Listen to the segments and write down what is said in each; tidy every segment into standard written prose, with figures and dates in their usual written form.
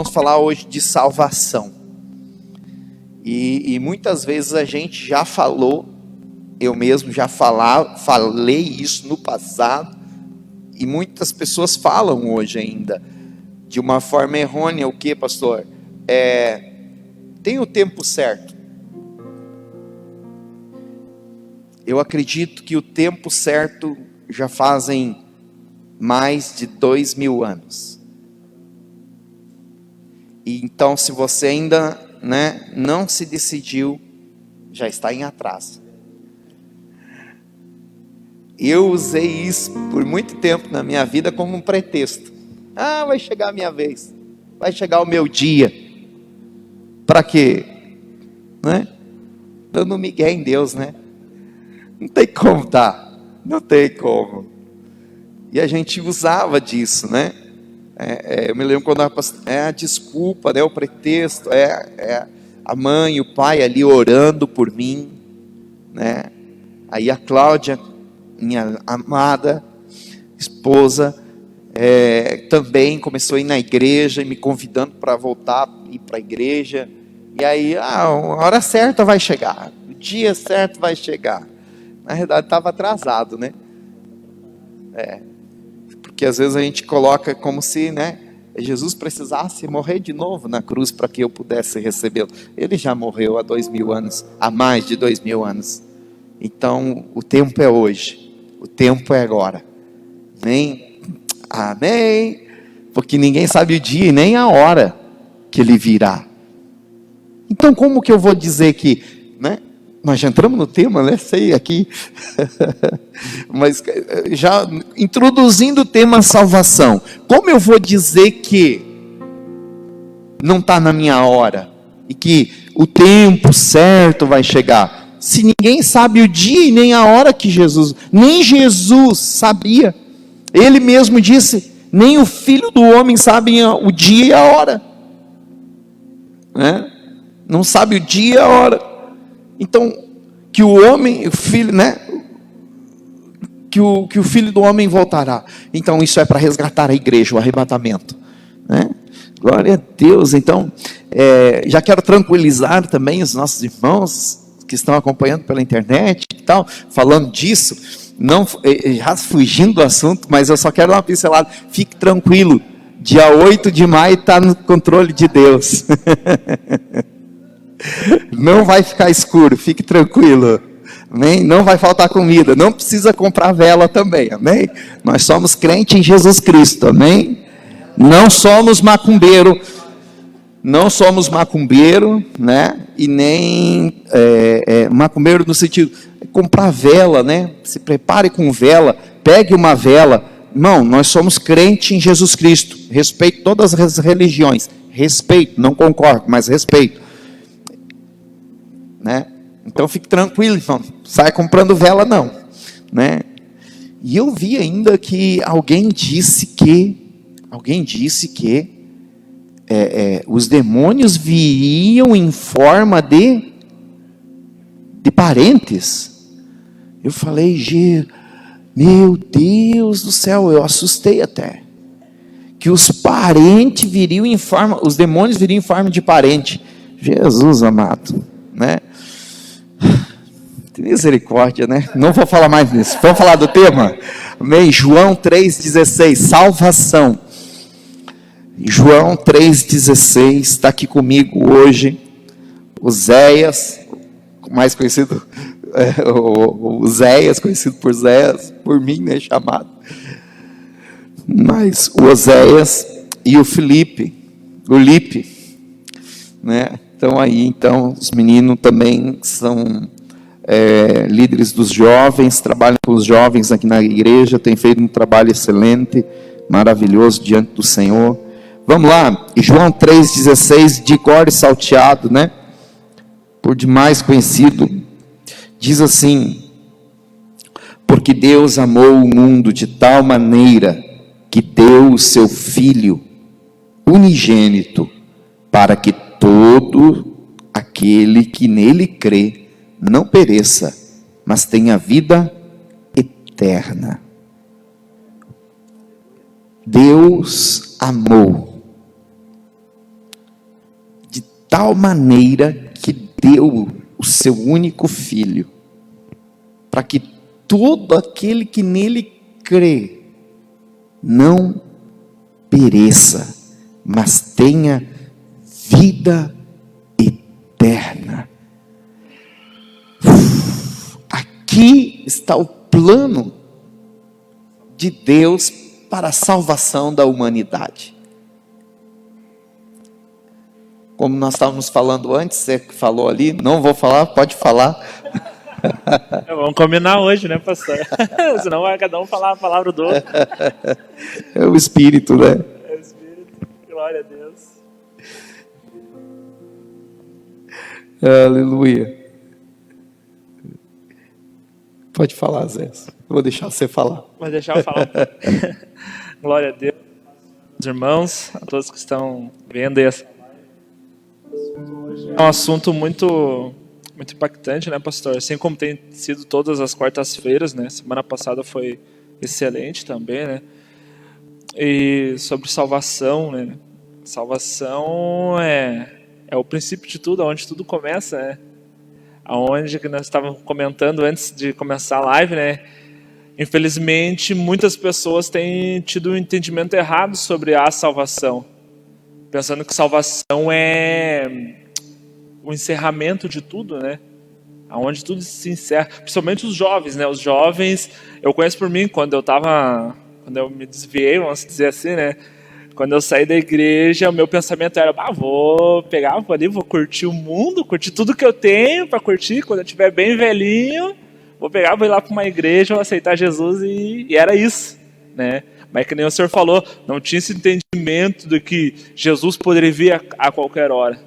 vamos falar hoje de salvação. E muitas vezes a gente já falou, eu mesmo já falei isso no passado, e muitas pessoas falam hoje ainda, de uma forma errônea. O que, pastor? Tem o tempo certo. Eu acredito que o tempo certo já fazem mais de 2000 anos. E então, se você ainda, não se decidiu, já está em atraso. Eu usei isso por muito tempo na minha vida como um pretexto. Vai chegar a minha vez, vai chegar o meu dia. Para quê? Dando migué em Deus, Não tem como dar, não tem como. E a gente usava disso, eu me lembro quando a desculpa, o pretexto, a mãe e o pai ali orando por mim, Aí a Cláudia, minha amada esposa, também começou a ir na igreja, me convidando para voltar a ir para a igreja. E aí, a hora certa vai chegar, o dia certo vai chegar. Na verdade estava atrasado, porque às vezes a gente coloca como se, Jesus precisasse morrer de novo na cruz para que eu pudesse recebê-lo. Ele já morreu há 2000 anos, há mais de 2000 anos. Então o tempo é hoje, o tempo é agora. Amém. Porque ninguém sabe o dia e nem a hora que ele virá. Então como que eu vou dizer que, nós já entramos no tema, sei aqui, mas já introduzindo o tema salvação, como eu vou dizer que não está na minha hora, e que o tempo certo vai chegar, se ninguém sabe o dia e nem a hora que nem Jesus sabia, ele mesmo disse, nem o Filho do Homem sabe o dia e a hora, não sabe o dia e a hora. Então, que o homem, o filho, que o Filho do Homem voltará. Então, isso é para resgatar a igreja, o arrebatamento, Glória a Deus. Então, já quero tranquilizar também os nossos irmãos que estão acompanhando pela internet e tal, falando disso, não, já fugindo do assunto, mas eu só quero dar uma pincelada. Fique tranquilo, dia 8 de maio está no controle de Deus. Não vai ficar escuro, fique tranquilo, amém? Não vai faltar comida, não precisa comprar vela também, amém? Nós somos crentes em Jesus Cristo, amém? Não somos macumbeiro, e nem macumbeiro no sentido, comprar vela, se prepare com vela, pegue uma vela, irmão, nós somos crentes em Jesus Cristo, respeito todas as religiões, respeito, não concordo, mas respeito. Então fique tranquilo, irmão, sai comprando vela não, E eu vi ainda que alguém disse que os demônios viriam em forma de parentes. Eu falei, meu Deus do céu, eu assustei até, que os parentes viriam em forma, os demônios viriam em forma de parente. Jesus amado, misericórdia, Não vou falar mais nisso, vamos falar do tema? Amém? João 3,16, salvação. João 3,16, está aqui comigo hoje, Oséias, mais conhecido, Oséias, conhecido por Zéias, por mim, chamado, mas o Oséias e o Lipe, então os meninos também são líderes dos jovens, trabalham com os jovens aqui na igreja, têm feito um trabalho excelente, maravilhoso diante do Senhor. Vamos lá, João 3,16, de cor e salteado, por demais conhecido, diz assim: porque Deus amou o mundo de tal maneira, que deu o seu Filho unigênito, para que todo aquele que nele crê, não pereça, mas tenha vida eterna. Deus amou. tal maneira que deu o seu único filho, para que todo aquele que nele crê não pereça, mas tenha vida eterna. Aqui está o plano de Deus para a salvação da humanidade. Como nós estávamos falando antes, você que falou ali, não vou falar, pode falar. Vamos combinar hoje, né, pastor? Senão vai cada um falar a palavra do outro. É o Espírito, né? É o Espírito. Glória a Deus. Aleluia. Pode falar, Zé. Vou deixar você falar. Vou deixar eu falar. Glória a Deus. Os irmãos, a todos que estão vendo essa live. É um assunto muito impactante, né, pastor? Assim como tem sido todas as quartas-feiras, né? Semana passada foi excelente também, né? E sobre salvação, né? Salvação é o princípio de tudo, onde tudo começa, né? Aonde que nós estávamos comentando antes de começar a live, né? Infelizmente, muitas pessoas têm tido um entendimento errado sobre a salvação, pensando que salvação é o encerramento de tudo, né? Aonde tudo se encerra, principalmente os jovens, né? Os jovens, eu conheço por mim, quando eu me desviei, vamos dizer assim, né? Quando eu saí da igreja, o meu pensamento era, vou curtir o mundo, curtir tudo que eu tenho para curtir, quando eu estiver bem velhinho, vou ir lá para uma igreja, vou aceitar Jesus, e era isso, né? Mas que nem o senhor falou, não tinha esse entendimento de que Jesus poderia vir a qualquer hora.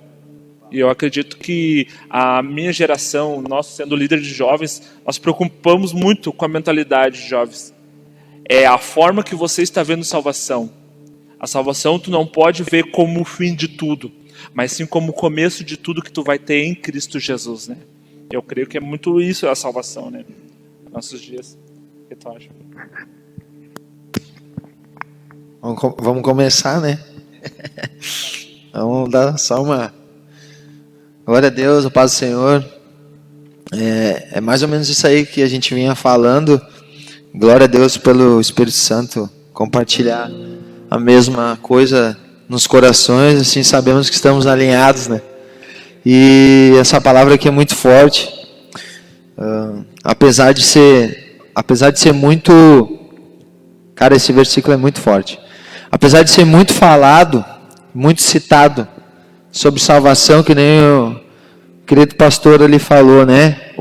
E eu acredito que a minha geração, nós sendo líder de jovens, nós preocupamos muito com a mentalidade de jovens. É a forma que você está vendo salvação. A salvação tu não pode ver como o fim de tudo, mas sim como o começo de tudo que tu vai ter em Cristo Jesus, né? Eu creio que é muito isso a salvação, né? Nossos dias. O que tu acha? Vamos começar, né? Vamos dar só uma... Glória a Deus, a paz do Senhor. É mais ou menos isso aí que a gente vinha falando. Glória a Deus pelo Espírito Santo compartilhar a mesma coisa nos corações, assim sabemos que estamos alinhados, né? E essa palavra aqui é muito forte, apesar de ser muito, cara, esse versículo é muito forte. Apesar de ser muito falado, muito citado sobre salvação, que nem o querido pastor ali falou, né?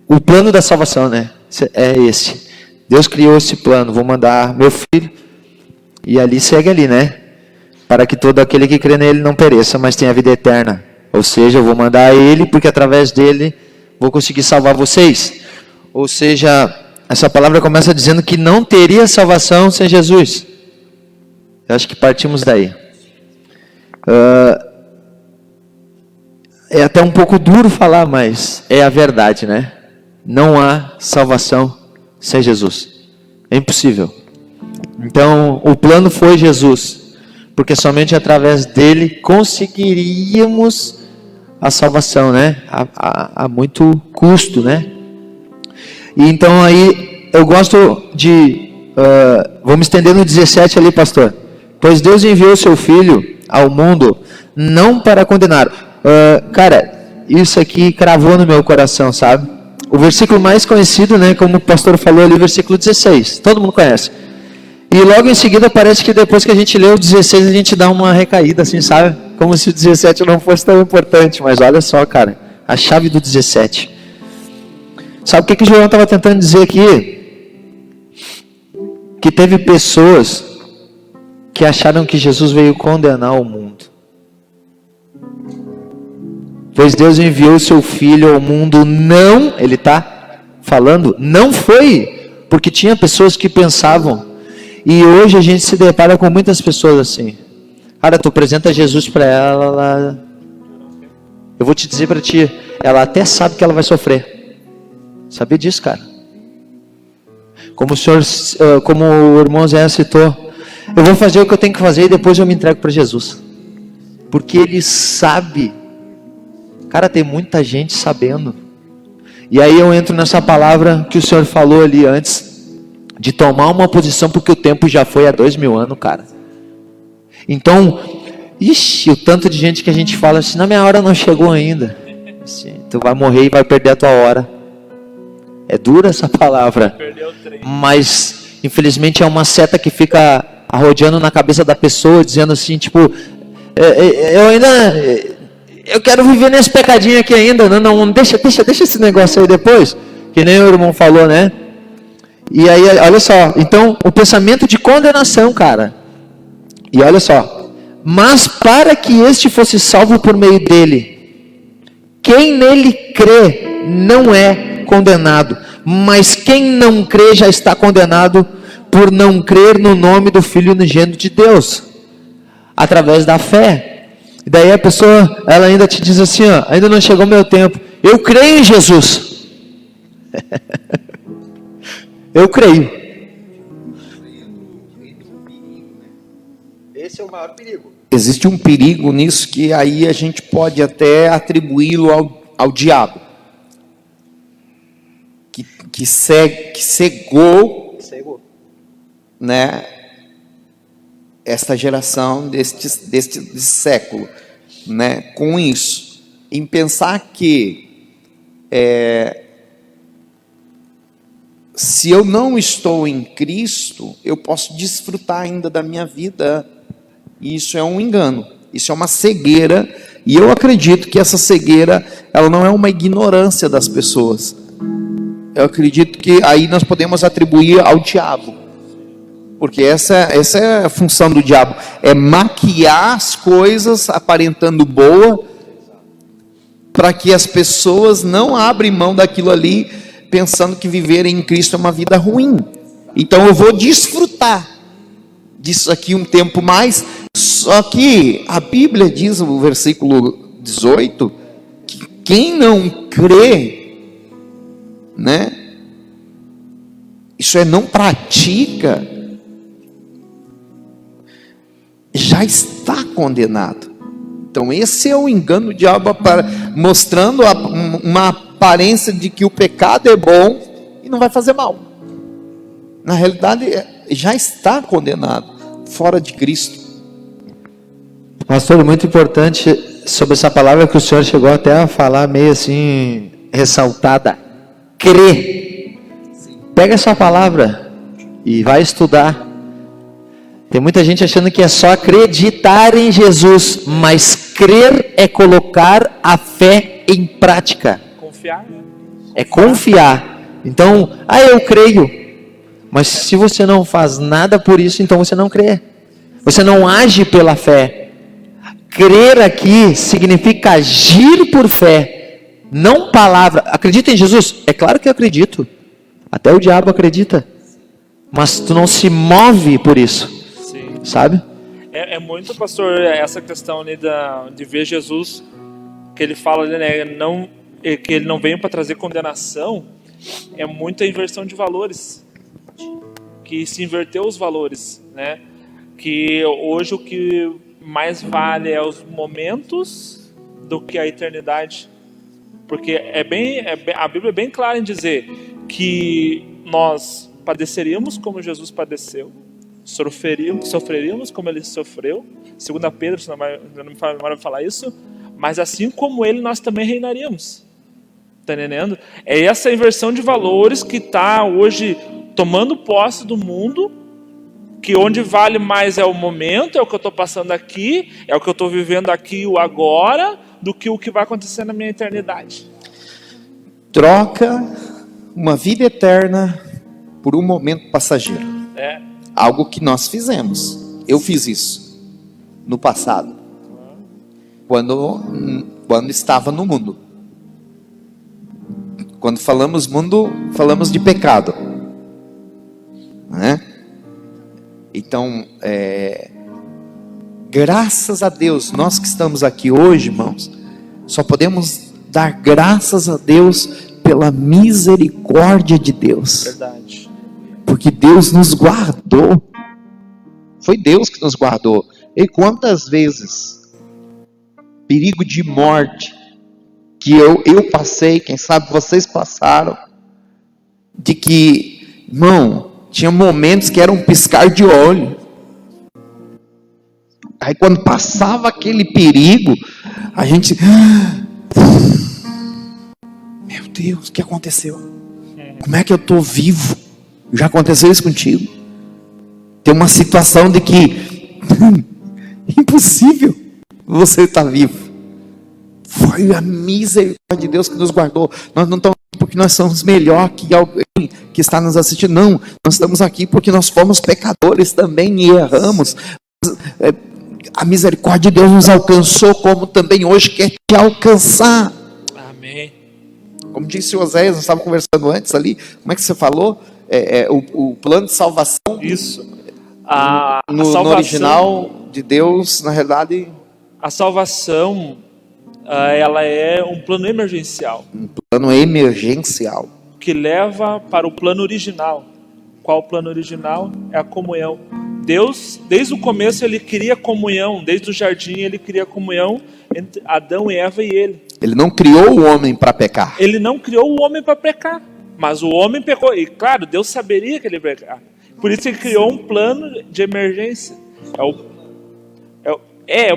O plano da salvação, né? É esse. Deus criou esse plano. Vou mandar meu filho. E ali segue ali, né? Para que todo aquele que crê nele não pereça, mas tenha vida eterna. Ou seja, eu vou mandar ele, porque através dele vou conseguir salvar vocês. Ou seja, essa palavra começa dizendo que não teria salvação sem Jesus. Eu acho que partimos daí. É até um pouco duro falar, mas é a verdade, né? Não há salvação sem Jesus. É impossível. Então, o plano foi Jesus, porque somente através dele conseguiríamos a salvação, né? A muito custo, né? E então aí, eu gosto de... vamos estender no 17 ali, pastor. Pois Deus enviou seu Filho ao mundo, não para condenar. Cara, isso aqui cravou no meu coração, sabe? O versículo mais conhecido, né? Como o pastor falou ali, versículo 16. Todo mundo conhece. E logo em seguida parece que depois que a gente lê o 16 a gente dá uma recaída assim, sabe? Como se o 17 não fosse tão importante. Mas olha só, cara, a chave do 17. Sabe o que o João estava tentando dizer aqui? Que teve pessoas que acharam que Jesus veio condenar o mundo. Pois Deus enviou o seu Filho ao mundo, não, ele está falando, não foi porque tinha pessoas que pensavam. E hoje a gente se depara com muitas pessoas assim. Cara, tu apresenta Jesus para ela, eu vou te dizer para ti, ela até sabe que ela vai sofrer. Sabia disso, cara? Como o irmão Zé citou, eu vou fazer o que eu tenho que fazer e depois eu me entrego para Jesus. Porque ele sabe Cara, tem muita gente sabendo. E aí eu entro nessa palavra que o Senhor falou ali antes, de tomar uma posição, porque o tempo já foi há 2000 anos, cara. Então, o tanto de gente que a gente fala assim, na minha hora não chegou ainda. Assim, tu vai morrer e vai perder a tua hora. É dura essa palavra. Mas, infelizmente, é uma seta que fica arrodeando na cabeça da pessoa, dizendo assim, tipo, eu quero viver nesse pecadinho aqui ainda. Não, deixa esse negócio aí depois. Que nem o irmão falou, né? E aí, olha só. Então, o pensamento de condenação, cara. E olha só. Mas para que este fosse salvo por meio dele, quem nele crê não é condenado. Mas quem não crê já está condenado por não crer no nome do Filho unigênito de Deus. Através da fé. E daí a pessoa, ela ainda te diz assim, ó, ainda não chegou o meu tempo. Eu creio em Jesus. Eu creio. Esse é o maior perigo. Existe um perigo nisso que aí a gente pode até atribuí-lo ao diabo. Que cegou, né, esta geração deste século, né, com isso, em pensar que se eu não estou em Cristo, eu posso desfrutar ainda da minha vida. Isso é um engano, isso é uma cegueira, e eu acredito que essa cegueira, ela não é uma ignorância das pessoas. Eu acredito que aí nós podemos atribuir ao diabo, porque essa é a função do diabo, é maquiar as coisas aparentando boa, para que as pessoas não abrem mão daquilo ali, pensando que viver em Cristo é uma vida ruim. Então eu vou desfrutar disso aqui um tempo mais. Só que a Bíblia diz, no versículo 18, que quem não crê, né, isso é, não pratica, já está condenado. Então esse é o engano do diabo, mostrando uma aparência de que o pecado é bom e não vai fazer mal. Na realidade já está condenado, fora de Cristo. Pastor, muito importante sobre essa palavra que o senhor chegou até a falar meio assim, ressaltada. Crer. Pega essa palavra e vai estudar. Tem muita gente achando que é só acreditar em Jesus, mas crer é colocar a fé em prática. Confiar, né? É confiar. Então, eu creio. Mas se você não faz nada por isso, então você não crê. Você não age pela fé. Crer aqui significa agir por fé, não palavra. Acredita em Jesus? É claro que eu acredito. Até o diabo acredita. Mas tu não se move por isso. Sim. Sabe? É muito, pastor, essa questão ali de ver Jesus, que ele fala ali, né, que ele não veio para trazer condenação, é muita inversão de valores. Que se inverteu os valores, né? Que hoje o que mais vale é os momentos do que a eternidade, porque a Bíblia é bem clara em dizer que nós padeceríamos como Jesus padeceu, sofreríamos como ele sofreu, 2 Pedro, se não me fala a memória, falar isso, mas assim como ele nós também reinaríamos. Está entendendo? É essa inversão de valores que está hoje tomando posse do mundo, que onde vale mais é o momento, é o que eu estou passando aqui, é o que eu estou vivendo aqui, o agora, do que o que vai acontecer na minha eternidade. Troca uma vida eterna por um momento passageiro. Algo que nós fizemos. Eu fiz isso no passado, quando estava no mundo. Quando falamos mundo, falamos de pecado, né? Então, graças a Deus, nós que estamos aqui hoje, irmãos, só podemos dar graças a Deus pela misericórdia de Deus. Verdade. Porque Deus nos guardou. Foi Deus que nos guardou. E quantas vezes perigo de morte que eu passei, quem sabe vocês passaram, de que, irmão, tinha momentos que era um piscar de olho. Aí quando passava aquele perigo, a gente, meu Deus, o que aconteceu? Como é que eu estou vivo? Já aconteceu isso contigo? Tem uma situação de que impossível você estar vivo. Foi a misericórdia de Deus que nos guardou. Nós não estamos aqui porque nós somos melhor que alguém que está nos assistindo. Não, nós estamos aqui porque nós fomos pecadores também e erramos. A misericórdia de Deus nos alcançou, como também hoje quer te alcançar. Amém. Como disse Oséias, nós estávamos conversando antes ali. Como é que você falou? O plano de salvação. Isso. A No salvação, original de Deus, na realidade, a salvação, ela é um plano emergencial um plano emergencial. que leva para o plano original. Qual o plano original? É a comunhão. Deus, desde o começo, ele queria comunhão. Desde o jardim, ele queria comunhão entre Adão e Eva e ele. Ele não criou o homem para pecar. Ele não criou o homem para pecar, mas o homem pecou. E claro, Deus saberia que ele ia pecar. Por isso ele criou um plano de emergência. O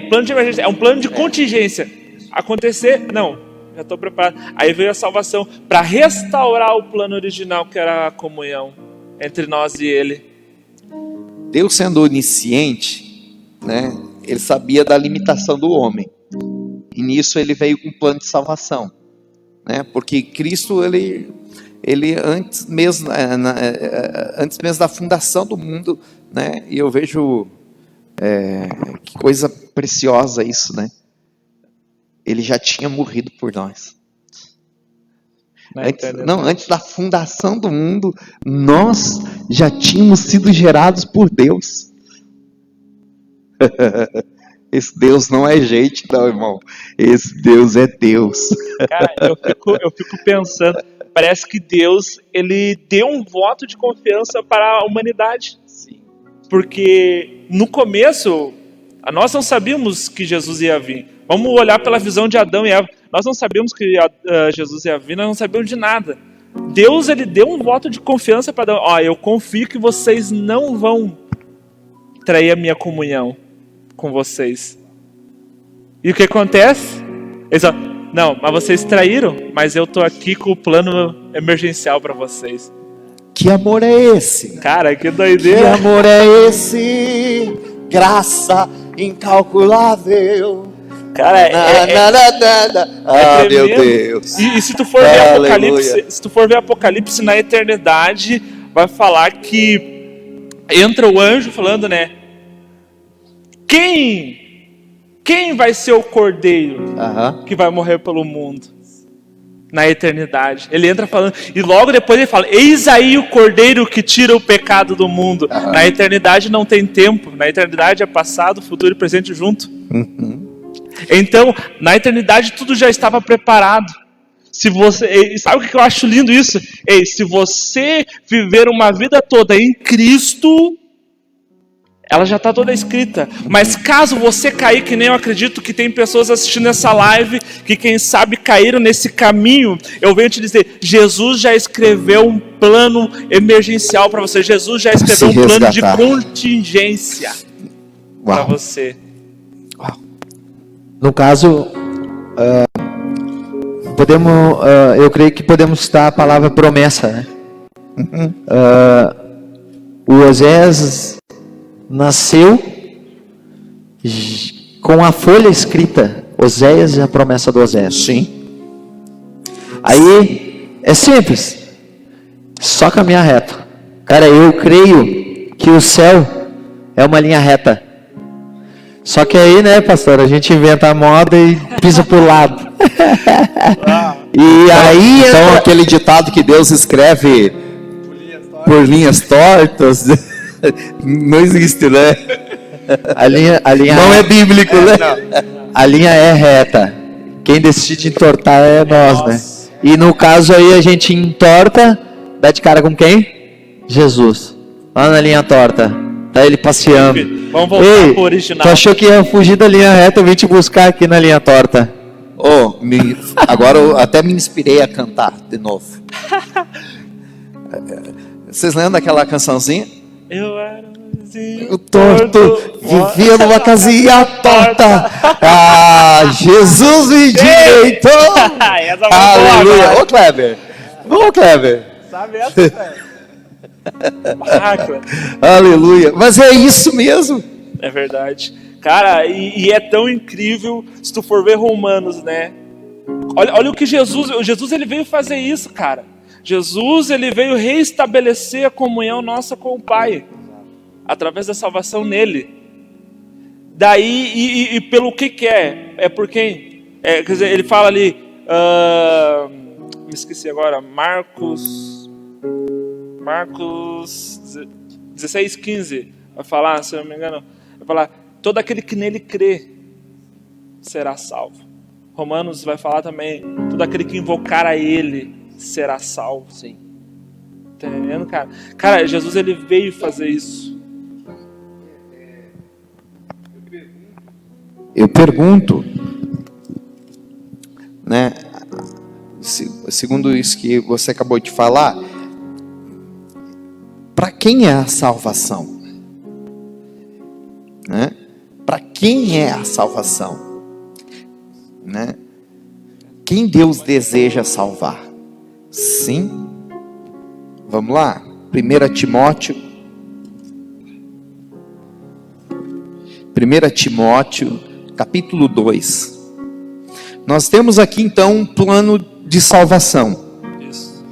plano de emergência. É um plano de contingência. Acontecer, não, já estou preparado. Aí veio a salvação para restaurar o plano original, que era a comunhão entre nós e ele. Deus, sendo onisciente, né, ele sabia da limitação do homem. E nisso ele veio com um plano de salvação, né? Porque Cristo, ele antes mesmo da fundação do mundo, né? E eu vejo que coisa preciosa isso, né? Ele já tinha morrido por nós. Antes da fundação do mundo, nós já tínhamos sido gerados por Deus. Esse Deus não é gente, não, irmão. Esse Deus é Deus. Cara, eu fico pensando, parece que Deus, ele deu um voto de confiança para a humanidade. Sim. Porque no começo, nós não sabíamos que Jesus ia vir. Vamos olhar pela visão de Adão e Eva. Nós não sabíamos que Jesus ia vir, nós não sabíamos de nada. Deus, ele deu um voto de confiança para Adão. Eu confio que vocês não vão trair a minha comunhão com vocês. E o que acontece? Eles falam, não, mas vocês traíram, mas eu tô aqui com o plano emergencial para vocês. Que amor é esse? Cara, que Que doideira. amor é esse? Graça incalculável. Cara, meu tremendo. Deus. E se tu for ver Apocalipse, Apocalipse na eternidade, vai falar que entra o anjo falando, né? Quem vai ser o cordeiro que vai morrer pelo mundo na eternidade? Ele entra falando, e logo depois ele fala, eis aí o cordeiro que tira o pecado do mundo. Na eternidade não tem tempo, na eternidade é passado, futuro e presente junto. Então, na eternidade tudo já estava preparado. Sabe o que eu acho lindo isso? Se você viver uma vida toda em Cristo, ela já está toda escrita. Mas caso você cair, que nem eu acredito que tem pessoas assistindo essa live, que quem sabe caíram nesse caminho, eu venho te dizer, Jesus já escreveu um plano emergencial para você. Jesus já escreveu um plano de contingência para você. No caso, eu creio que podemos citar a palavra promessa, né? O Oséias nasceu com a folha escrita, Oséias e a promessa do Oséias. Sim. Aí é simples, só caminhar reto. Cara, eu creio que o céu é uma linha reta. Só que aí, né, pastor, a gente inventa a moda e pisa pro lado. E aí então aquele ditado que Deus escreve por linhas tortas não existe, né? A linha não é bíblico, né? Não. A linha é reta. Quem decide entortar é nós, né? E no caso aí a gente entorta, dá de cara com quem? Jesus. Lá na linha torta. Tá ele passeando. Vamos voltar pro original. Tu achou que ia fugir da linha reta? Eu vim te buscar aqui na linha torta. Agora eu até me inspirei a cantar de novo. Vocês lembram daquela cançãozinha? Eu era um vizinho O torto vivia numa casinha torta. Ah, Jesus me direitou. Essa foi Aleluia. boa, Ô, Kleber. Ô, Kleber. sabe essa, velho? Barraca. Aleluia. Mas é isso mesmo. É verdade. Cara, e é tão incrível se tu for ver Romanos, né? Olha o que Jesus ele veio fazer isso, cara. Jesus ele veio reestabelecer a comunhão nossa com o Pai, através da salvação nele. Daí, e pelo que é? É por quem? Quer dizer, ele fala ali, me esqueci agora, Marcos 16:15, vai falar, se eu não me engano, vai falar, todo aquele que nele crê será salvo. Romanos vai falar também, todo aquele que invocar a ele será salvo. Sim. Tá entendendo, cara? Cara, Jesus ele veio fazer isso. Eu pergunto, né? Segundo isso que você acabou de falar, para quem é a salvação? Né? Para quem é a salvação? Né? Quem Deus deseja salvar? Sim. Vamos lá. 1 Timóteo, capítulo 2. Nós temos aqui então um plano de salvação. Isso.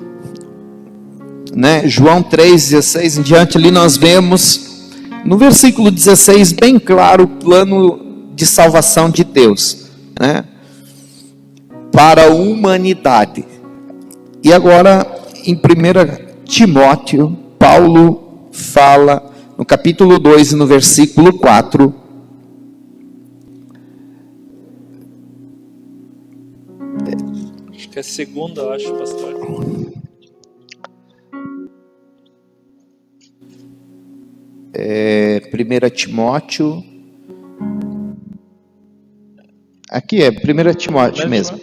Né? João 3,16 em diante, ali nós vemos no versículo 16 bem claro o plano de salvação de Deus, né? Para a humanidade. E agora em 1 Timóteo, Paulo fala no capítulo 2 e no versículo 4, Acho que é segunda, eu acho, pastor. 1 Timóteo, aqui é 1 Timóteo mesmo,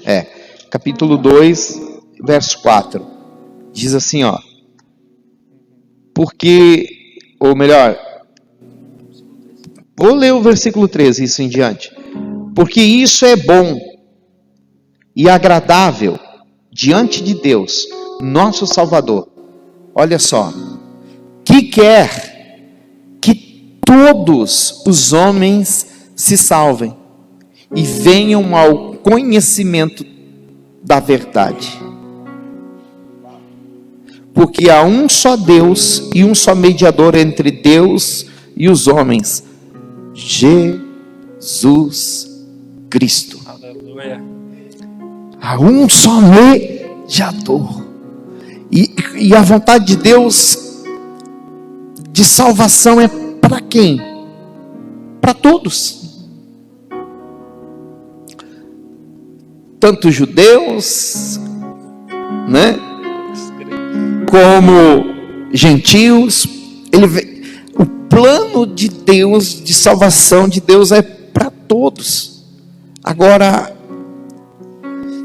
capítulo 2, verso 4, diz assim, ó, porque, ou melhor, vou ler o versículo 13, isso em diante, porque isso é bom e agradável diante de Deus, nosso Salvador, olha só, que quer que todos os homens se salvem e venham ao conhecimento da verdade. Porque há um só Deus e um só mediador entre Deus e os homens, Jesus Cristo. Aleluia. Há um só mediador. E a vontade de Deus de salvação é para quem? Para todos. Tanto judeus, né? Como gentios. O plano de Deus, de salvação de Deus é para todos. Agora,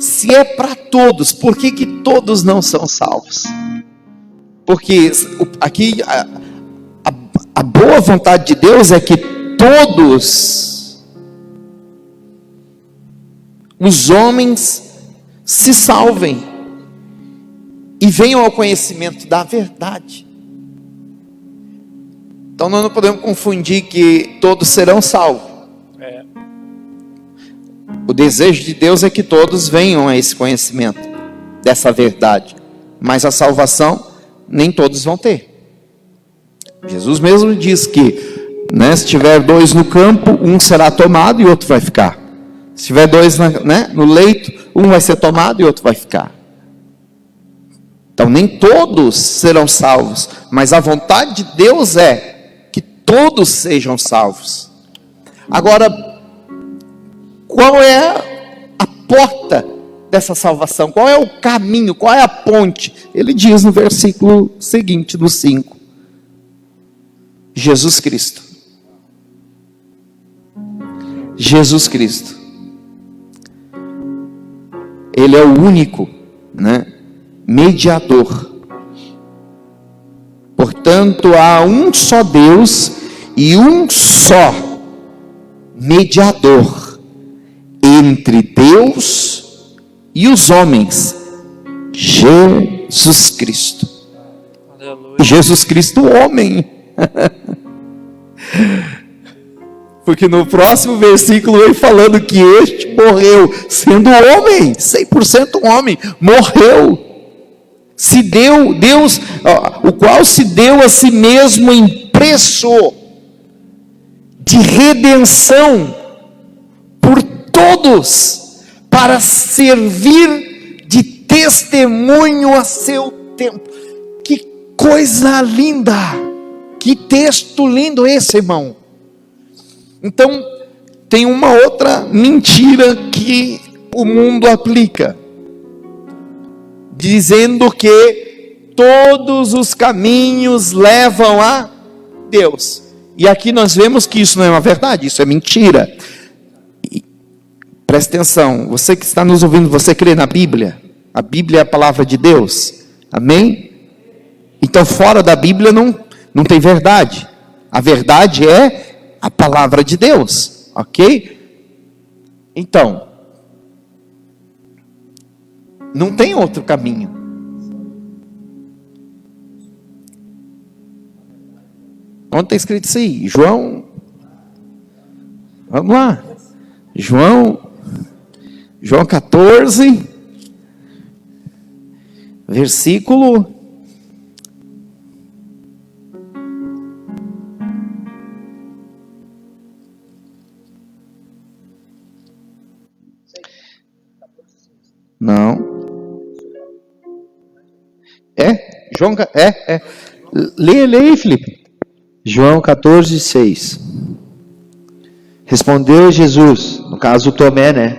se é para todos, por que todos não são salvos? Porque aqui a boa vontade de Deus é que todos os homens se salvem e venham ao conhecimento da verdade. Então nós não podemos confundir que todos serão salvos. O desejo de Deus é que todos venham a esse conhecimento dessa verdade, mas a salvação nem todos vão ter. Jesus mesmo diz que, né, se tiver dois no campo, um será tomado e outro vai ficar. Se tiver dois no leito, um vai ser tomado e outro vai ficar. Então nem todos serão salvos, mas a vontade de Deus é que todos sejam salvos. Agora, qual é a porta dessa salvação? Qual é o caminho? Qual é a ponte? Ele diz no versículo seguinte, do 5. Jesus Cristo. Jesus Cristo. Ele é o único, né, mediador. Portanto, há um só Deus e um só mediador entre Deus e os homens, Jesus Cristo. Aleluia. Jesus Cristo, homem. Porque no próximo versículo ele falando que este morreu, sendo homem, 100% homem, morreu. Se deu, Deus, o qual se deu a si mesmo em preço de redenção por todos, para servir de testemunho a seu tempo. Que coisa linda! Que texto lindo esse, irmão! Então, tem uma outra mentira que o mundo aplica, dizendo que todos os caminhos levam a Deus. E aqui nós vemos que isso não é uma verdade, isso é mentira. E, presta atenção, você que está nos ouvindo, você crê na Bíblia? A Bíblia é a palavra de Deus, amém? Então fora da Bíblia não tem verdade. A verdade é a palavra de Deus, ok? Então, não tem outro caminho. Onde está escrito isso aí? João, vamos lá, João 14, versículo 6. Leia aí, Felipe. João 14, 6. Respondeu Jesus, no caso Tomé, né?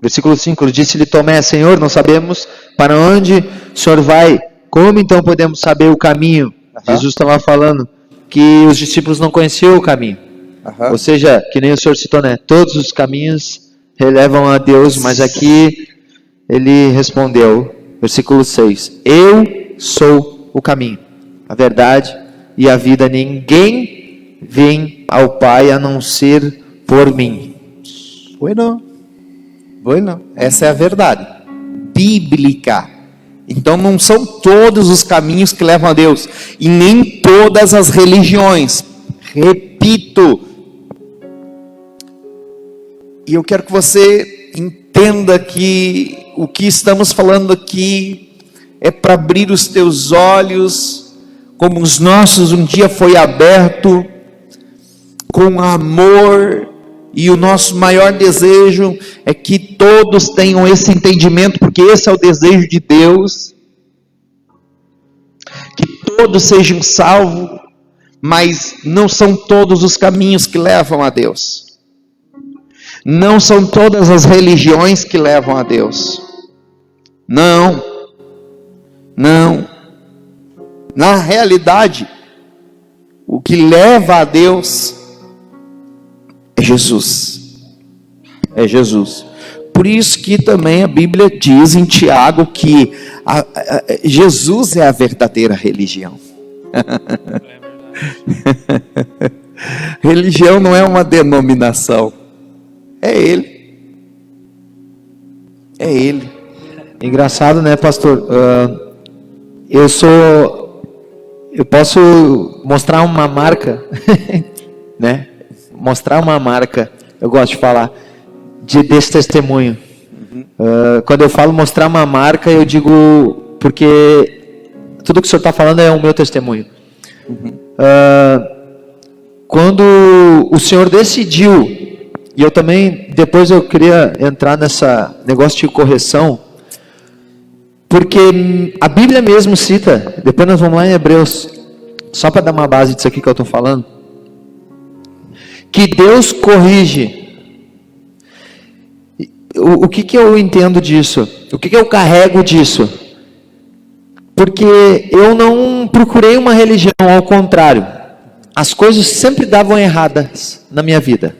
Versículo 5, disse-lhe Tomé: Senhor, não sabemos para onde o Senhor vai, como então podemos saber o caminho? Jesus estava falando que os discípulos não conheciam o caminho. Ou seja, que nem o Senhor citou, né? Todos os caminhos relevam a Deus, mas aqui ele respondeu, versículo 6, eu sou o caminho, a verdade e a vida, ninguém vem ao Pai a não ser por mim. Bueno. Essa é a verdade bíblica. Então não são todos os caminhos que levam a Deus, e nem todas as religiões. Repito. E eu quero que você entenda que o que estamos falando aqui é para abrir os teus olhos, como os nossos um dia foi aberto, com amor. E o nosso maior desejo é que todos tenham esse entendimento, porque esse é o desejo de Deus, que todos sejam salvos, mas não são todos os caminhos que levam a Deus, não são todas as religiões que levam a Deus, não, na realidade, o que leva a Deus é Jesus. Por isso que também a Bíblia diz em Tiago que Jesus é a verdadeira religião. Religião não é uma denominação, é Ele. Engraçado, né, pastor? Eu posso mostrar uma marca, né? Mostrar uma marca, eu gosto de falar, desse testemunho. Quando eu falo mostrar uma marca, eu digo, porque tudo que o senhor está falando é o meu testemunho. Quando o senhor decidiu, e eu também, depois eu queria entrar nessa negócio de correção, porque a Bíblia mesmo cita, depois nós vamos lá em Hebreus, só para dar uma base disso aqui que eu estou falando, que Deus corrige. O que eu entendo disso? O que eu carrego disso? Porque eu não procurei uma religião, ao contrário. As coisas sempre davam erradas na minha vida.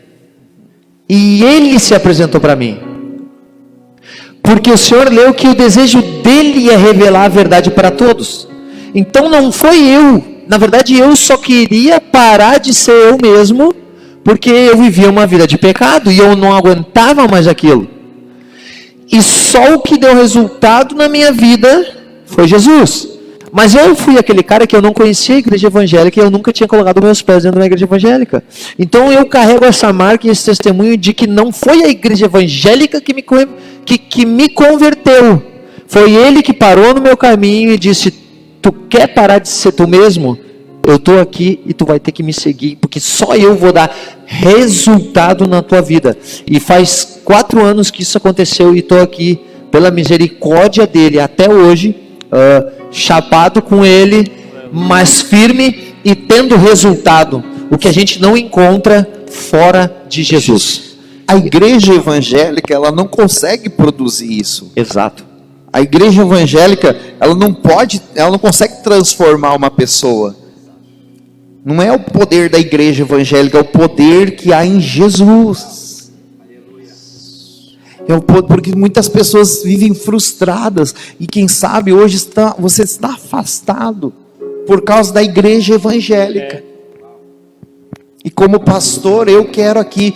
E Ele se apresentou para mim. Porque o Senhor leu que o desejo dele é revelar a verdade para todos. Então não foi eu. Na verdade, eu só queria parar de ser eu mesmo, porque eu vivia uma vida de pecado e eu não aguentava mais aquilo. E só o que deu resultado na minha vida foi Jesus. Mas eu fui aquele cara que eu não conhecia a igreja evangélica e eu nunca tinha colocado meus pés dentro da igreja evangélica. Então eu carrego essa marca e esse testemunho de que não foi a igreja evangélica que me converteu. Foi ele que parou no meu caminho e disse: tu quer parar de ser tu mesmo? Eu estou aqui e tu vai ter que me seguir, porque só eu vou dar resultado na tua vida. E faz 4 anos que isso aconteceu e estou aqui pela misericórdia dele até hoje, chapado com ele, mas firme e tendo resultado, o que a gente não encontra fora de Jesus. A igreja evangélica, ela não consegue produzir isso. Exato. A igreja evangélica, ela não consegue transformar uma pessoa. Não é o poder da igreja evangélica, é o poder que há em Jesus. É o poder, porque muitas pessoas vivem frustradas e quem sabe hoje você está afastado por causa da igreja evangélica. E como pastor, eu quero aqui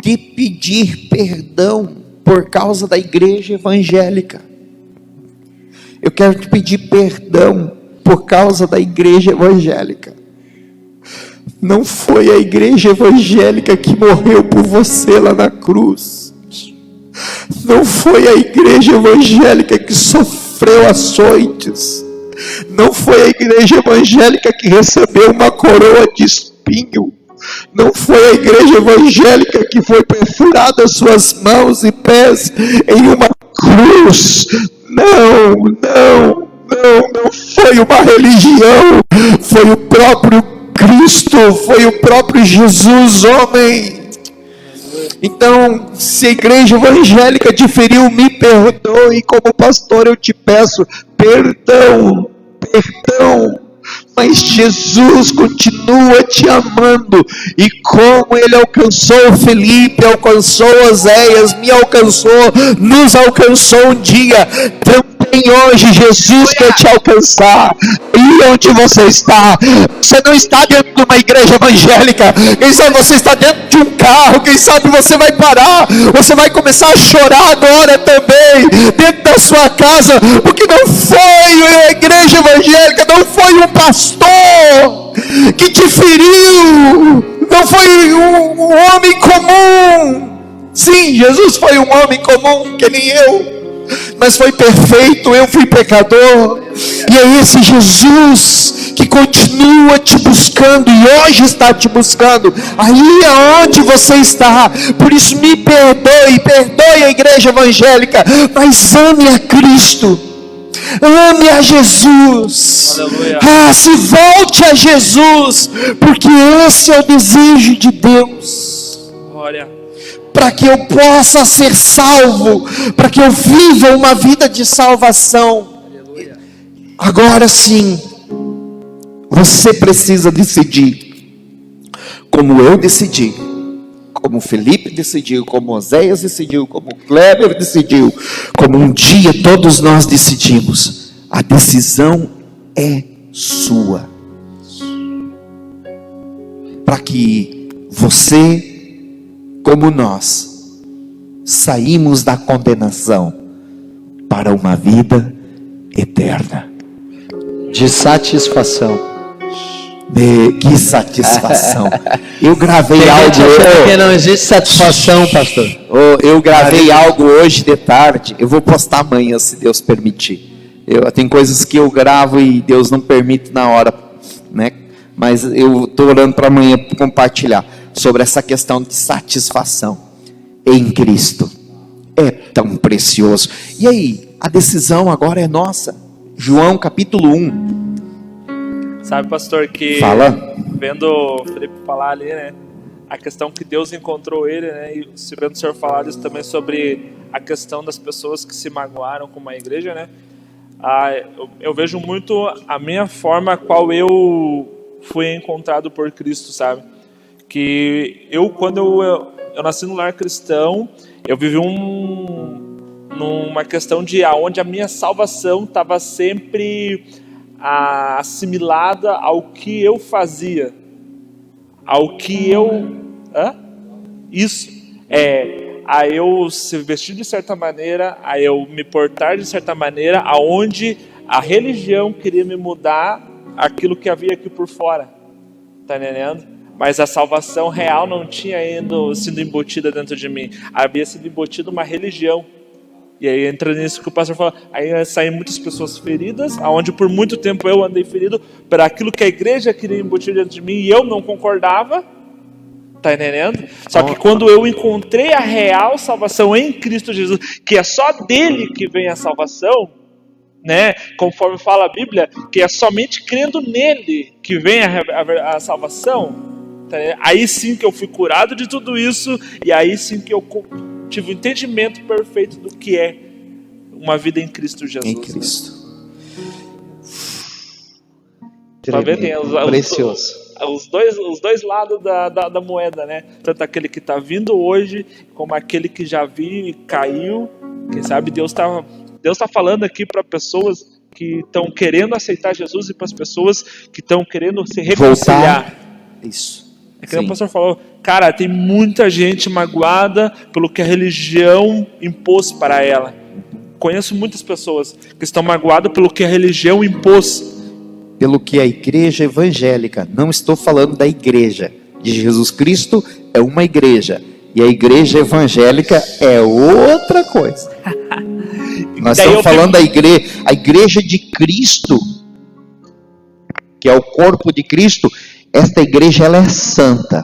te pedir perdão por causa da igreja evangélica. Eu quero te pedir perdão por causa da igreja evangélica. Não foi a igreja evangélica que morreu por você lá na cruz. Não foi a igreja evangélica que sofreu açoites. Não foi a igreja evangélica que recebeu uma coroa de espinho. Não foi a igreja evangélica que foi perfurada suas mãos e pés em uma cruz. Não foi uma religião, foi o próprio Cristo, foi o próprio Jesus, homem. Então, se a igreja evangélica diferiu, me perdoe, como pastor eu te peço perdão, mas Jesus continua te amando, e como ele alcançou Felipe, alcançou Oséias, me alcançou, nos alcançou um dia, também hoje Jesus quer te alcançar. E onde você está? Você não está dentro de uma igreja evangélica, quem sabe você está dentro de um carro, quem sabe você vai parar, você vai começar a chorar agora também, dentro da sua casa, porque não foi a igreja evangélica, não foi um pastor que te feriu, não foi um homem comum. Sim, Jesus foi um homem comum, que nem eu, mas foi perfeito, eu fui pecador, e é esse Jesus que continua te buscando, e hoje está te buscando, aí aonde você está. Por isso me perdoe a igreja evangélica, mas ame a Cristo, ame a Jesus. Aleluia. Se volte a Jesus, porque esse é o desejo de Deus. Glória. Para que eu possa ser salvo, para que eu viva uma vida de salvação. Aleluia. Agora sim, você precisa decidir, como eu decidi, como Felipe decidiu, como Oséias decidiu, como Kleber decidiu, como um dia todos nós decidimos. A decisão é sua, para que você, como nós, saímos da condenação para uma vida eterna, de satisfação. Que satisfação! Eu gravei algo. Porque não existe satisfação, pastor. Eu gravei algo hoje de tarde. Eu vou postar amanhã, se Deus permitir. Tem coisas que eu gravo e Deus não permite na hora, né? Mas eu estou orando para amanhã compartilhar sobre essa questão de satisfação em Cristo. É tão precioso. E aí, a decisão agora é nossa. João capítulo 1. Sabe, pastor, que fala. Vendo o Felipe falar ali, né, a questão que Deus encontrou ele, né, e vendo o senhor falar isso também sobre a questão das pessoas que se magoaram com uma igreja, né, eu vejo muito a minha forma a qual eu fui encontrado por Cristo, sabe? Que quando eu nasci no lar cristão, eu vivi um numa questão de onde a minha salvação estava sempre assimilada ao que eu fazia, ao que eu... Isso. A eu se vestir de certa maneira, a eu me portar de certa maneira, aonde a religião queria me mudar aquilo que havia aqui por fora. Tá entendendo? Mas a salvação real não tinha ainda sido embutida dentro de mim. Havia sido embutida uma religião. E aí entra nisso que o pastor fala. Aí saem muitas pessoas feridas, aonde por muito tempo eu andei ferido para aquilo que a igreja queria embutir dentro de mim e eu não concordava. Tá entendendo? Só que quando eu encontrei a real salvação em Cristo Jesus, que é só dele que vem a salvação, né? Conforme fala a Bíblia, que é somente crendo nele que vem a salvação, tá, aí sim que eu fui curado de tudo isso, e aí sim que eu tive o entendimento perfeito do que é uma vida em Cristo Jesus. Em Cristo. Pra ver, tem Precioso. os dois lados da moeda, né? Tanto aquele que está vindo hoje, como aquele que já viu e caiu. Quem sabe Deus tá falando aqui para pessoas que estão querendo aceitar Jesus e para as pessoas que estão querendo se reconciliar. Voltar. Isso. É que o pastor falou, cara, tem muita gente magoada pelo que a religião impôs para ela. Conheço muitas pessoas que estão magoadas pelo que a religião impôs. Pelo que a igreja evangélica, não estou falando da igreja de Jesus Cristo, é uma igreja. E a igreja evangélica é outra coisa. Nós estamos falando da igreja, a igreja de Cristo, que é o corpo de Cristo. Esta igreja, ela é santa,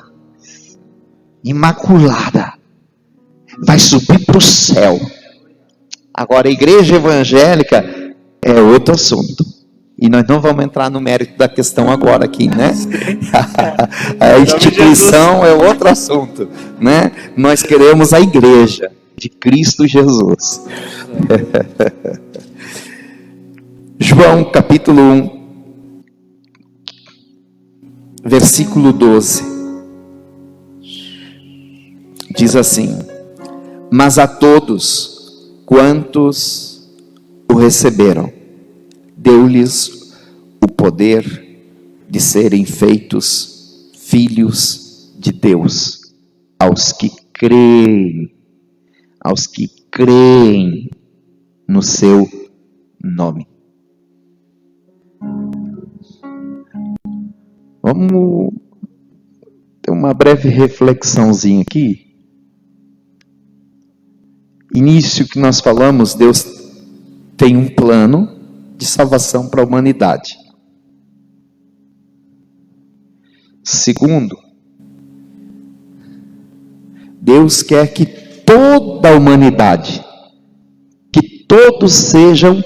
imaculada, vai subir para o céu. Agora a igreja evangélica é outro assunto. E nós não vamos entrar no mérito da questão agora aqui, né? A instituição é outro assunto, né? Nós queremos a igreja de Cristo Jesus. João capítulo 1, versículo 12. Diz assim: mas a todos quantos o receberam, deu-lhes o poder de serem feitos filhos de Deus, aos que creem no seu nome. Vamos ter uma breve reflexãozinha aqui. Início que nós falamos, Deus tem um plano de salvação para a humanidade. Segundo, Deus quer que toda a humanidade, que todos sejam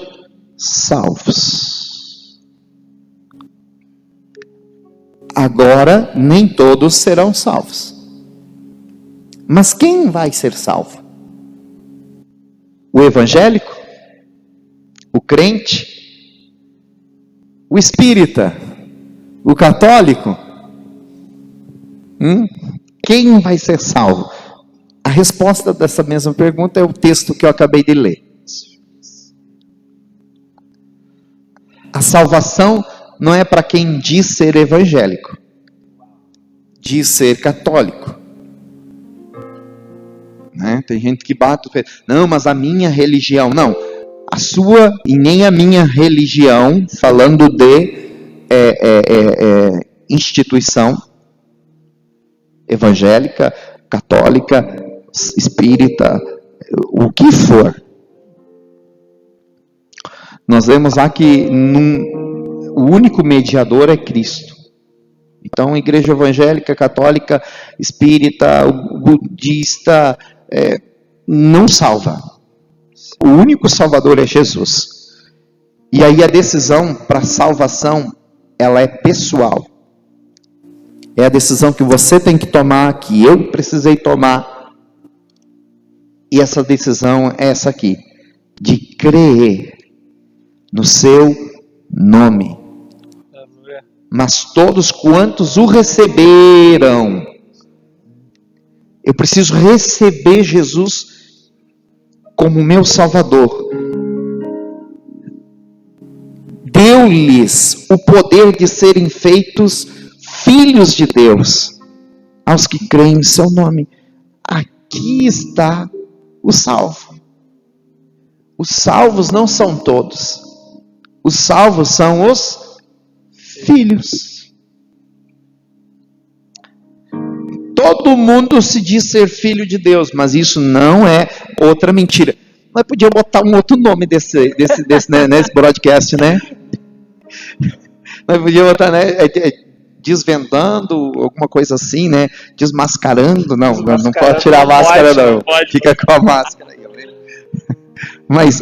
salvos. Agora, nem todos serão salvos. Mas quem vai ser salvo? O evangélico? O crente? O espírita? O católico? Quem vai ser salvo? A resposta dessa mesma pergunta é o texto que eu acabei de ler. A salvação não é para quem diz ser evangélico, diz ser católico. Né? Tem gente que bate, não, mas a minha religião, não. A sua e nem a minha religião, falando de instituição evangélica, católica, espírita, o que for. Nós vemos lá que o único mediador é Cristo. Então, a igreja evangélica, católica, espírita, budista, não salva. O único salvador é Jesus. E aí a decisão para salvação, ela é pessoal. É a decisão que você tem que tomar, que eu precisei tomar. E essa decisão é essa aqui, de crer no seu nome. Mas todos quantos o receberam. Eu preciso receber Jesus como meu Salvador. Deu-lhes o poder de serem feitos filhos de Deus, aos que creem em seu nome. Aqui está o salvo. Os salvos não são todos. Os salvos são os filhos. Todo mundo se diz ser filho de Deus, mas isso não é outra mentira. Nós podíamos botar um outro nome desse né, nesse broadcast, né? Nós podíamos botar, né? Desvendando, alguma coisa assim, né? Desmascarando. Não pode tirar a máscara, não. Fica com a máscara aí. Mas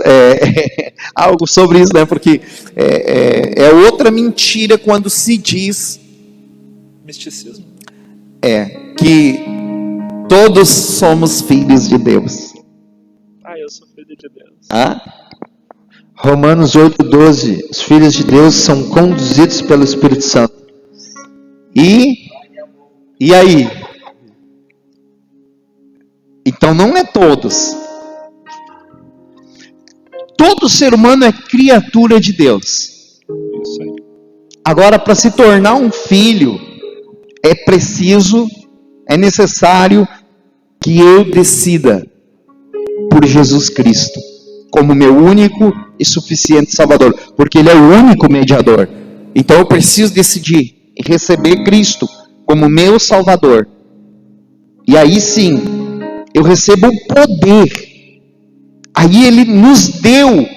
algo sobre isso, né? Porque é outra mentira quando se diz Misticismo. Que todos somos filhos de Deus. Eu sou filho de Deus. Romanos 8:12. Os filhos de Deus são conduzidos pelo Espírito Santo. E aí? Então não é todos. Todo ser humano é criatura de Deus. Isso aí. Agora, para se tornar um filho, é necessário que eu decida por Jesus Cristo como meu único e suficiente Salvador, porque Ele é o único mediador. Então eu preciso decidir receber Cristo como meu Salvador. E aí sim, eu recebo o poder. Aí Ele nos deu.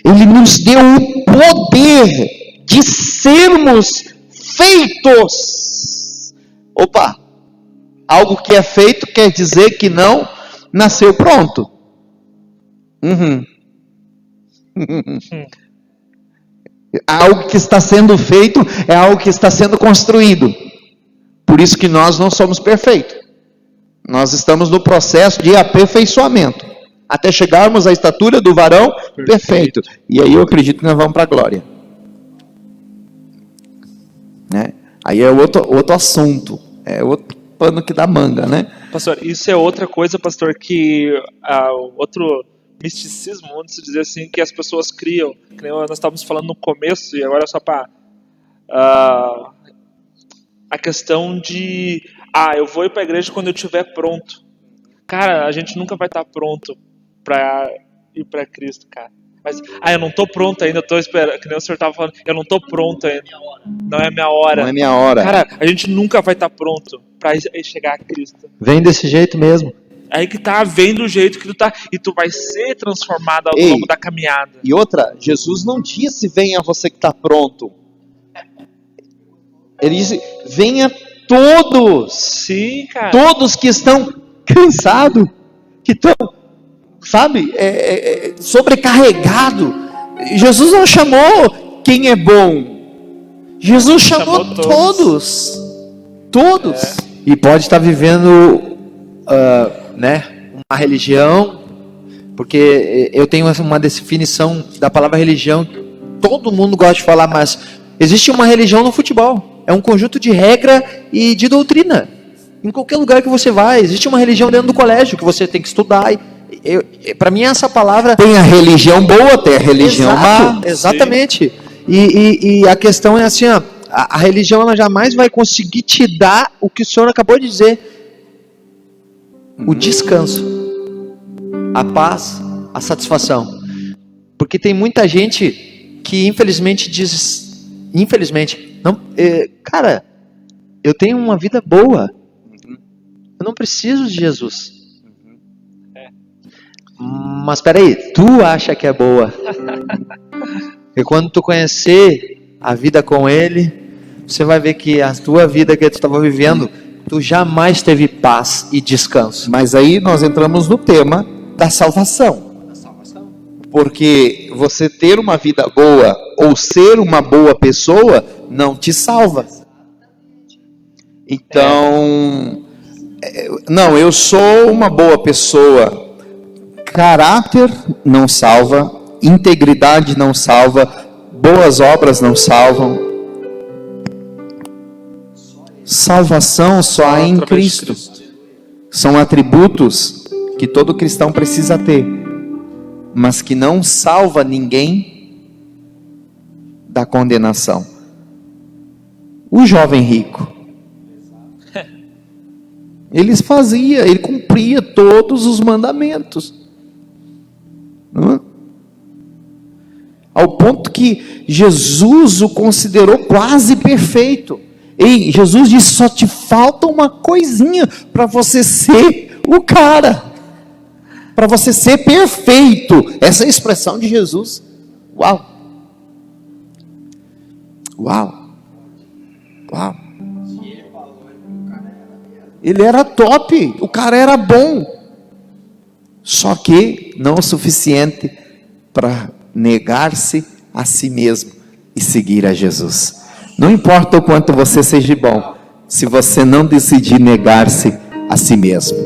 Ele nos deu o poder de sermos feitos. Algo que é feito quer dizer que não nasceu pronto. Algo que está sendo feito é algo que está sendo construído. Por isso que nós não somos perfeitos. Nós estamos no processo de aperfeiçoamento, até chegarmos à estatura do varão perfeito. E aí eu acredito que nós vamos para a glória. Né? Aí é outro assunto. É outro pano que dá manga, né? Pastor, isso é outra coisa, pastor, que outro misticismo, vamos dizer assim, que as pessoas criam. Que nem nós estávamos falando no começo, e agora só para a questão de eu vou ir para a igreja quando eu estiver pronto. Cara, a gente nunca vai estar pronto para ir para Cristo, cara. Mas, eu não estou pronto ainda, eu estou esperando, que nem o senhor estava falando, eu não estou pronto ainda. Não é minha hora. Não é minha hora. Cara, a gente nunca vai estar pronto para chegar a Cristo. Vem desse jeito mesmo. Aí que vem do jeito que tu tá, e tu vai ser transformado ao longo da caminhada. E outra, Jesus não disse venha você que está pronto. Ele disse venha todos. Sim, cara. Todos que estão cansados, que estão, sobrecarregados. Jesus não chamou quem é bom. Jesus chamou todos. E pode estar vivendo uma religião, porque eu tenho uma definição da palavra religião, todo mundo gosta de falar, mas existe uma religião no futebol. É um conjunto de regra e de doutrina. Em qualquer lugar que você vai, existe uma religião dentro do colégio que você tem que estudar. Para mim essa palavra tem a religião boa, tem a religião má. Exatamente. E a questão é assim, a religião ela jamais vai conseguir te dar o que o senhor acabou de dizer: o descanso, a paz, a satisfação. Porque tem muita gente que infelizmente diz, não, cara, eu tenho uma vida boa, eu não preciso de Jesus. Mas espera aí, tu acha que é boa? E quando tu conhecer a vida com Ele, você vai ver que a tua vida que tu estava vivendo, tu jamais teve paz e descanso. Mas aí nós entramos no tema da salvação. Porque você ter uma vida boa ou ser uma boa pessoa não te salva. Então, não, eu sou uma boa pessoa. Caráter não salva, integridade não salva, boas obras não salvam. Salvação só há em Cristo. São atributos que todo cristão precisa ter, mas que não salva ninguém da condenação. O jovem rico, ele cumpria todos os mandamentos, não é? Ao ponto que Jesus o considerou quase perfeito. Ei, Jesus disse: só te falta uma coisinha para você ser o cara, para você ser perfeito. Essa é a expressão de Jesus. Uau! Uau! Uau! Ele era top, o cara era bom, só que não o suficiente para negar-se a si mesmo e seguir a Jesus. Não importa o quanto você seja bom, se você não decidir negar-se a si mesmo.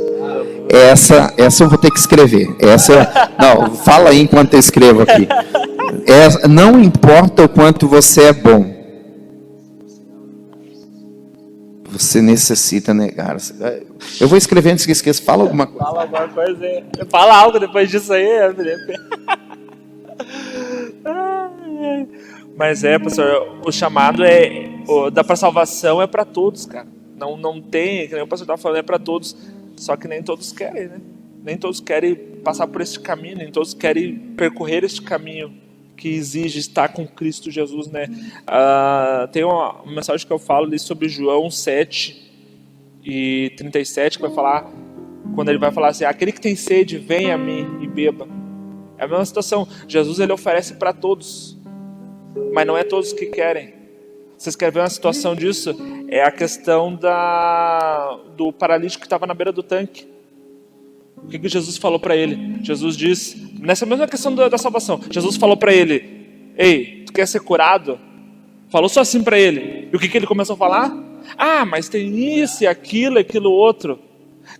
Essa eu vou ter que escrever. Não, fala aí enquanto eu escrevo aqui. Não importa o quanto você é bom, você necessita negar-se. Eu vou escrever antes que esqueça. Fala alguma coisa. Fala alguma coisa aí. Fala algo depois disso aí, Felipe. Mas pastor, o chamado para salvação é para todos, cara. Não tem, que nem o pastor estava falando, é para todos. Só que nem todos querem, né? Nem todos querem passar por este caminho, nem todos querem percorrer este caminho que exige estar com Cristo Jesus, né? Tem uma mensagem que eu falo ali sobre João 7:37, que vai falar, quando ele vai falar assim: aquele que tem sede, vem a mim e beba. É a mesma situação. Jesus, ele oferece para todos, mas não é todos que querem. Vocês querem ver uma situação disso? É a questão do paralítico que estava na beira do tanque. O que Jesus falou para ele? Jesus disse, nessa mesma questão da salvação, Jesus falou para ele: ei, tu quer ser curado? Falou só assim para ele. E o que ele começou a falar? Mas tem isso e aquilo outro.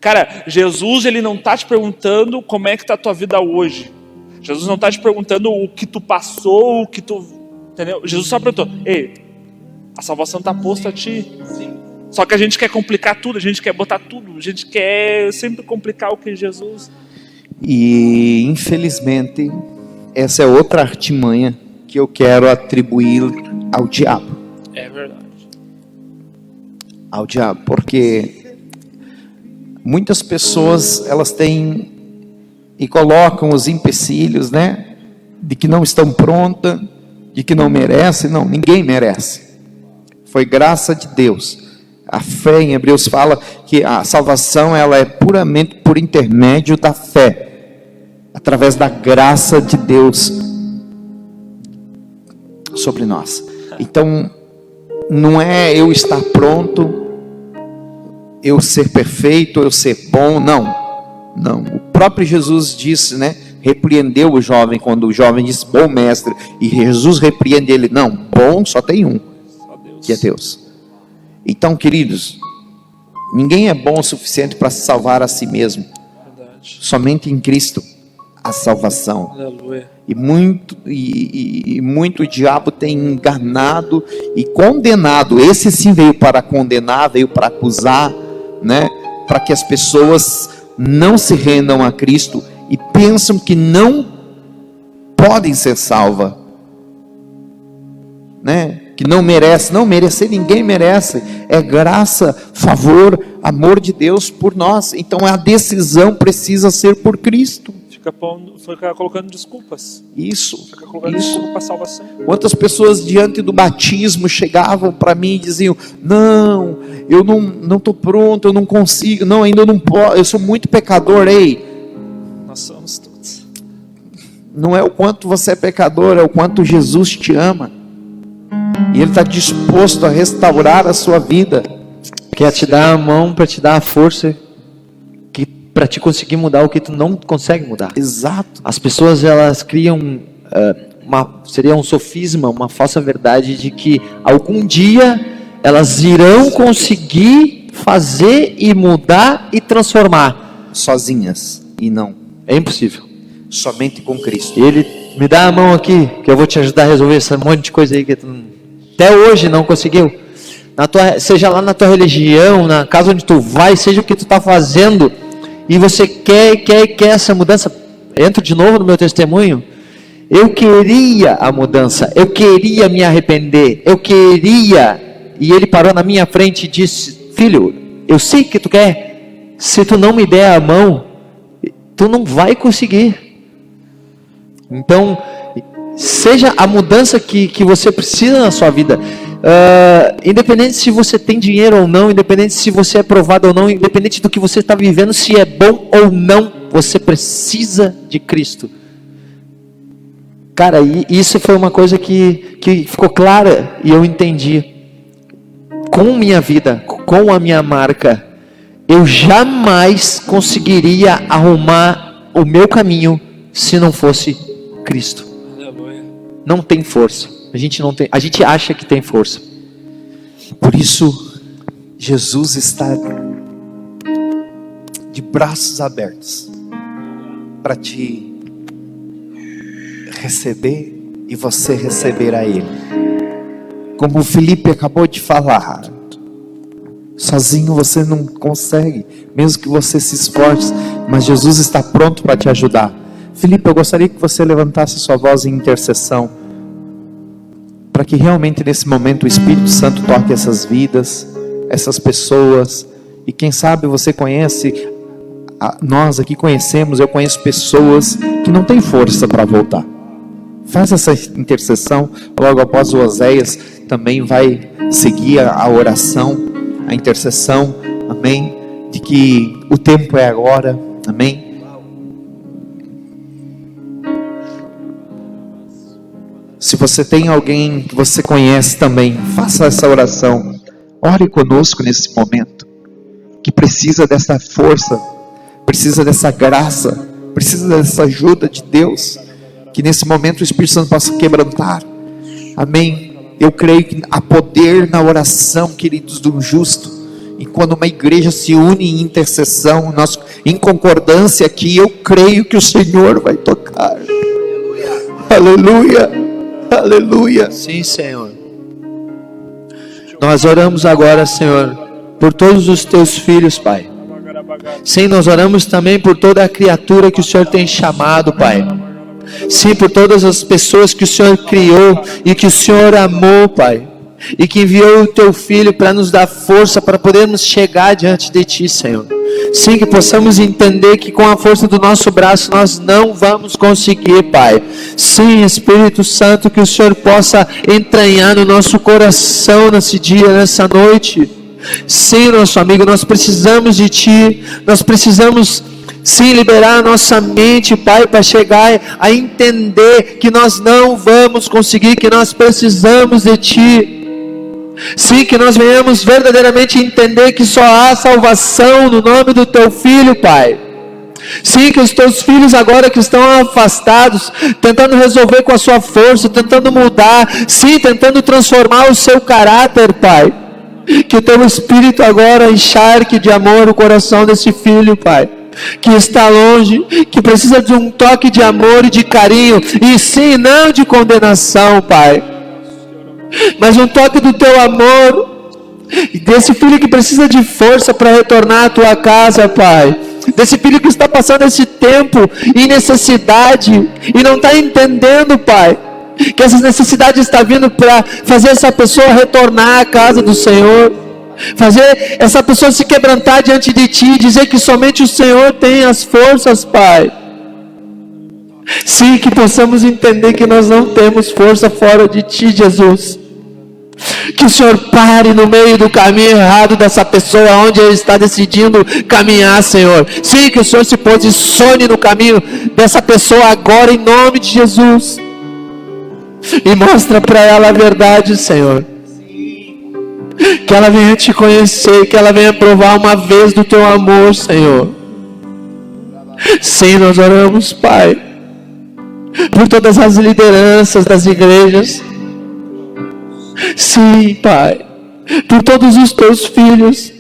Cara, Jesus, ele não está te perguntando como é que está a tua vida hoje. Jesus não está te perguntando o que tu passou, o que tu... Entendeu? Jesus só perguntou: ei, a salvação está posta a ti. Só que a gente quer complicar tudo, a gente quer botar tudo, a gente quer sempre complicar o que é Jesus. E infelizmente essa é outra artimanha que eu quero atribuir ao diabo. É verdade. Ao diabo, porque muitas pessoas, elas têm e colocam os empecilhos, né, de que não estão prontas, de que não merecem. Não, ninguém merece. Foi graça de Deus. A fé, em Hebreus fala que a salvação, ela é puramente por intermédio da fé, através da graça de Deus sobre nós. Então, não é eu estar pronto, eu ser perfeito, eu ser bom, não. O próprio Jesus disse, né? Repreendeu o jovem, quando o jovem disse: bom mestre, e Jesus repreende ele: não, bom só tem um, que é Deus. Então, queridos, ninguém é bom o suficiente para se salvar a si mesmo. Verdade. Somente em Cristo a salvação. Aleluia. E muito o diabo tem enganado e condenado. Esse sim veio para condenar, veio para acusar, né? Para que as pessoas não se rendam a Cristo e pensam que não podem ser salvas, né? Que não merece. Não, merecer ninguém merece. É graça, favor, amor de Deus por nós. Então a decisão precisa ser por Cristo. Fica colocando desculpas. Isso. Fica colocando desculpa para a salvação. Quantas pessoas diante do batismo chegavam para mim e diziam: não, eu não estou pronto, eu não consigo, não, ainda não posso, eu sou muito pecador. Ei, nós somos todos. Não é o quanto você é pecador, é o quanto Jesus te ama. E Ele está disposto a restaurar a sua vida. Quer te dar a mão para te dar a força para te conseguir mudar o que tu não consegue mudar. Exato. As pessoas, elas criam seria um sofisma, uma falsa verdade de que algum dia elas irão conseguir fazer e mudar e transformar Sozinhas. E não. É impossível. Somente com Cristo. Ele: me dá a mão aqui, que eu vou te ajudar a resolver esse monte de coisa aí que tu até hoje não conseguiu. seja lá na tua religião, na casa onde tu vai, seja o que tu está fazendo, e você quer essa mudança. Entro de novo no meu testemunho. Eu queria a mudança, eu queria me arrepender, e ele parou na minha frente e disse: filho, eu sei que tu quer, se tu não me der a mão, tu não vai conseguir. Então, seja a mudança que você precisa na sua vida, independente se você tem dinheiro ou não, independente se você é aprovado ou não, independente do que você está vivendo, se é bom ou não, você precisa de Cristo. Cara, e isso foi uma coisa que ficou clara e eu entendi. Com minha vida, com a minha marca, eu jamais conseguiria arrumar o meu caminho se não fosse Cristo. Não tem força. A gente acha que tem força. Por isso, Jesus está de braços abertos para te receber e você receber a Ele. Como o Felipe acabou de falar, sozinho você não consegue, mesmo que você se esforce, mas Jesus está pronto para te ajudar. Felipe, eu gostaria que você levantasse sua voz em intercessão, para que realmente nesse momento o Espírito Santo toque essas vidas, essas pessoas, e quem sabe você conhece, nós aqui conhecemos, eu conheço pessoas que não têm força para voltar. Faz essa intercessão. Logo após o Oséias também vai seguir a oração, a intercessão, amém, de que o tempo é agora, amém. Se você tem alguém que você conhece também, faça essa oração, ore conosco nesse momento, que precisa dessa força, precisa dessa graça, precisa dessa ajuda de Deus, que nesse momento o Espírito Santo possa quebrantar, amém. Eu creio que há poder na oração, queridos, do justo, e quando uma igreja se une em intercessão, em concordância aqui, eu creio que o Senhor vai tocar. Aleluia, aleluia. Sim, Senhor. Nós oramos agora, Senhor, por todos os teus filhos, Pai. Sim, nós oramos também por toda a criatura que o Senhor tem chamado, Pai. Sim, por todas as pessoas que o Senhor criou e que o Senhor amou, Pai, e que enviou o Teu Filho para nos dar força para podermos chegar diante de Ti, Senhor. Sim, que possamos entender que com a força do nosso braço nós não vamos conseguir, Pai. Sim, Espírito Santo, que o Senhor possa entranhar no nosso coração nesse dia, nessa noite. Sim, nosso amigo, nós precisamos de Ti, nós precisamos sim liberar a nossa mente, Pai, para chegar a entender que nós não vamos conseguir, que nós precisamos de Ti. Sim, que nós venhamos verdadeiramente entender que só há salvação no nome do Teu Filho, Pai. Sim, que os Teus filhos agora que estão afastados, tentando resolver com a sua força, tentando mudar, sim, tentando transformar o seu caráter, Pai. Que o Teu Espírito agora encharque de amor o coração desse filho, Pai, que está longe, que precisa de um toque de amor e de carinho, e sim, não de condenação, Pai, mas um toque do Teu amor, desse filho que precisa de força para retornar à Tua casa, Pai, desse filho que está passando esse tempo em necessidade, e não está entendendo, Pai, que essa necessidade está vindo para fazer essa pessoa retornar à casa do Senhor, fazer essa pessoa se quebrantar diante de Ti, dizer que somente o Senhor tem as forças, Pai. Sim, que possamos entender que nós não temos força fora de Ti, Jesus. Que o Senhor pare no meio do caminho errado dessa pessoa, onde ele está decidindo caminhar, Senhor. Sim, que o Senhor se posicione no caminho dessa pessoa agora, em nome de Jesus, e mostra para ela a verdade, Senhor. Que ela venha Te conhecer, que ela venha provar uma vez do Teu amor, Senhor. Sim, nós oramos, Pai, por todas as lideranças das igrejas. Sim, Pai, por todos os Teus filhos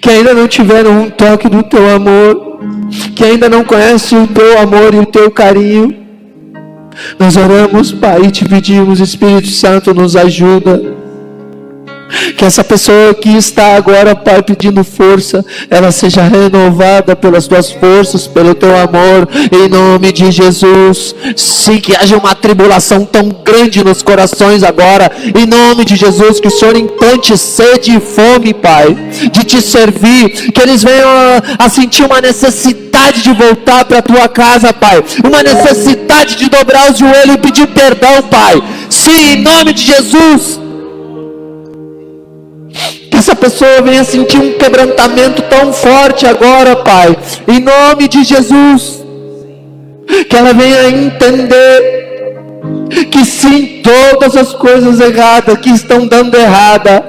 que ainda não tiveram um toque do Teu amor, que ainda não conhecem o Teu amor e o Teu carinho. Nós oramos, Pai, e Te pedimos, Espírito Santo, nos ajuda. Que essa pessoa que está agora, Pai, pedindo força, ela seja renovada pelas tuas forças, pelo teu amor, em nome de Jesus. Sim, que haja uma tribulação tão grande nos corações agora, em nome de Jesus, que o Senhor implante sede e fome, Pai, de te servir, que eles venham a sentir uma necessidade de voltar para a tua casa, Pai, uma necessidade de dobrar os joelhos e pedir perdão, Pai. Sim, em nome de Jesus. Que essa pessoa venha sentir um quebrantamento tão forte agora, Pai, em nome de Jesus. Que ela venha entender que sim, todas as coisas erradas que estão dando errada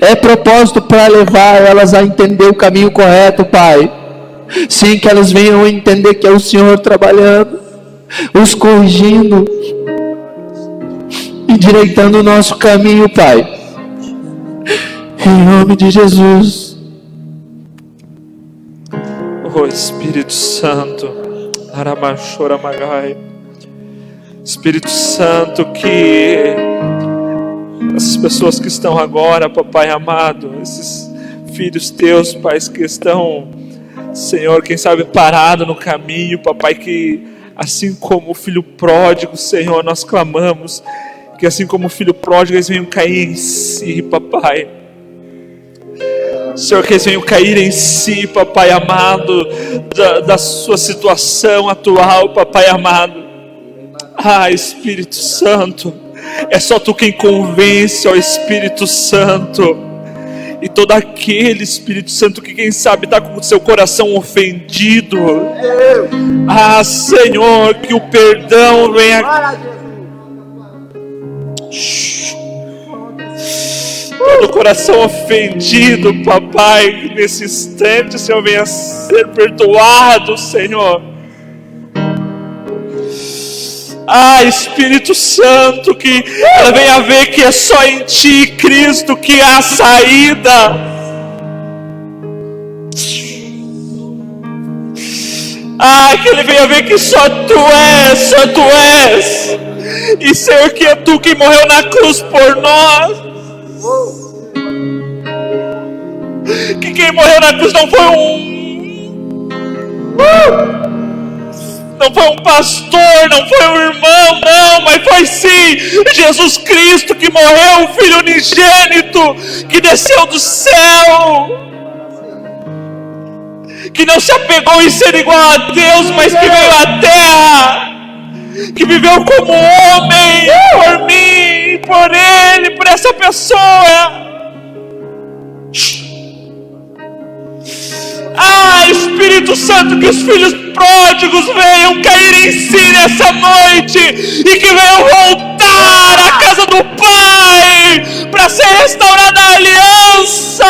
é propósito para levar elas a entender o caminho correto, Pai. Sim, que elas venham entender que é o Senhor trabalhando, os corrigindo, endireitando o nosso caminho, Pai. Em nome de Jesus. Oh Espírito Santo, Aramachoramagai, Espírito Santo, que essas pessoas que estão agora, Papai amado, esses filhos teus, Pai, que estão, Senhor, quem sabe parado no caminho, Papai, que assim como o filho pródigo, Senhor, nós clamamos, que assim como o filho pródigo, eles venham cair em si, Papai. Senhor, que eles venham cair em si, Papai amado, da sua situação atual, Papai amado. Ah, Espírito Santo, é só Tu quem convence, ó Espírito Santo. E todo aquele, Espírito Santo, que quem sabe está com o seu coração ofendido, ah, Senhor, que o perdão venha. Todo coração ofendido, Papai, nesse instante, Senhor, venha ser perdoado, Senhor. Ah, Espírito Santo, que ela venha ver que é só em Ti, Cristo, que há saída. Ah, que Ele venha ver que só Tu és. E Senhor, que é Tu que morreu na cruz por nós. Que quem morreu na cruz não foi não foi um pastor, não foi um irmão, não, mas foi sim Jesus Cristo que morreu, o Filho unigênito, que desceu do céu, que não se apegou em ser igual a Deus, mas que veio à terra, que viveu como homem, por mim, por Ele, por essa pessoa. Ah, Espírito Santo, que os filhos pródigos venham cair em si nessa noite e que venham voltar à casa do Pai para ser restaurada a aliança.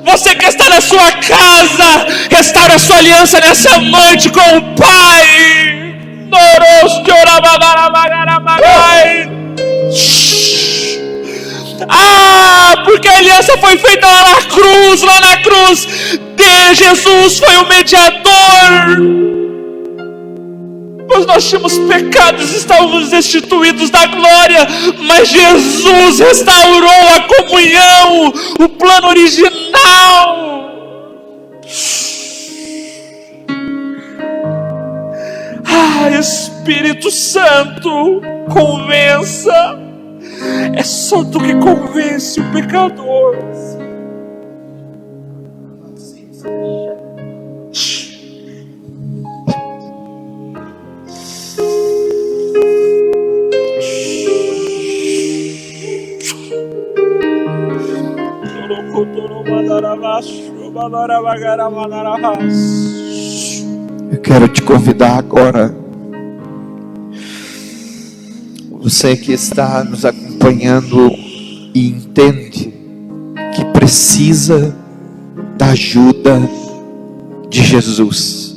Você que está na sua casa, restaura a sua aliança nessa noite com o Pai. Ah, porque a aliança foi feita lá na cruz, Jesus foi o mediador, pois nós tínhamos pecados, estávamos destituídos da glória, mas Jesus restaurou a comunhão, o plano original. Ah, Espírito Santo, convença. É só Tu que convence o pecador. Eu quero te convidar agora, você que está nos acompanhando e entende que precisa da ajuda de Jesus,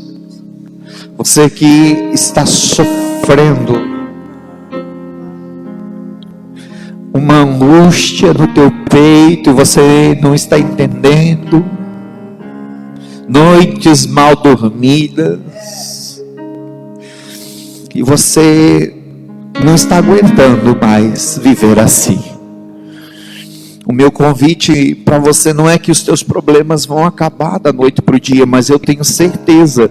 você que está sofrendo uma angústia no teu peito, você não está entendendo, noites mal dormidas, e você não está aguentando mais viver assim. O meu convite para você não é que os teus problemas vão acabar da noite para o dia, mas eu tenho certeza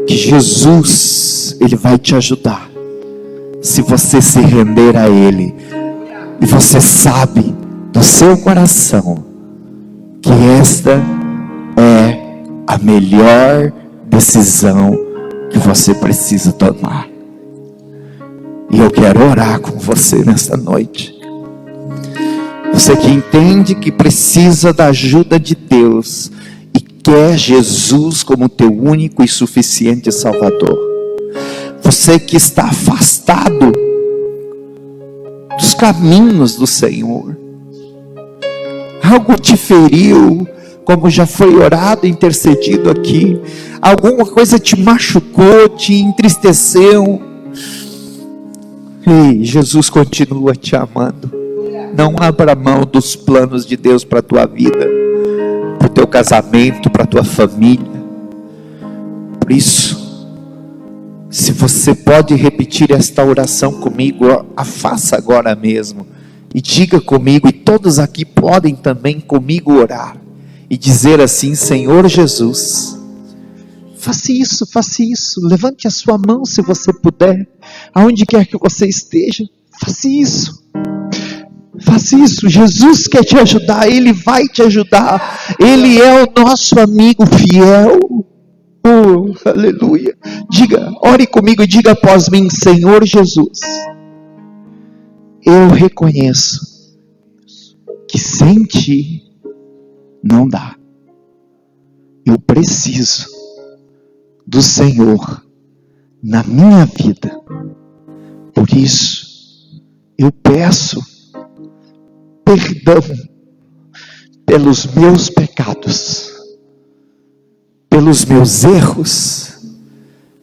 que Jesus, Ele vai te ajudar, se você se render a Ele, e você sabe do seu coração, que esta é a melhor decisão que você precisa tomar. E eu quero orar com você nesta noite. Você que entende que precisa da ajuda de Deus e quer Jesus como teu único e suficiente Salvador. Você que está afastado dos caminhos do Senhor. Algo te feriu, como já foi orado e intercedido aqui. Alguma coisa te machucou, te entristeceu. Ei, Jesus continua te amando. Não abra mão dos planos de Deus para a tua vida, para o teu casamento, para a tua família. Por isso, se você pode repetir esta oração comigo, a faça agora mesmo. E diga comigo, e todos aqui podem também comigo orar. E dizer assim: Senhor Jesus, faça isso. Levante a sua mão se você puder. Aonde quer que você esteja, faça isso. Faça isso. Jesus quer te ajudar. Ele vai te ajudar. Ele é o nosso amigo fiel. Oh, aleluia. Diga, ore comigo e diga após mim: Senhor Jesus, eu reconheço que sem ti não dá. Eu preciso do Senhor na minha vida. Por isso, eu peço perdão pelos meus pecados, pelos meus erros,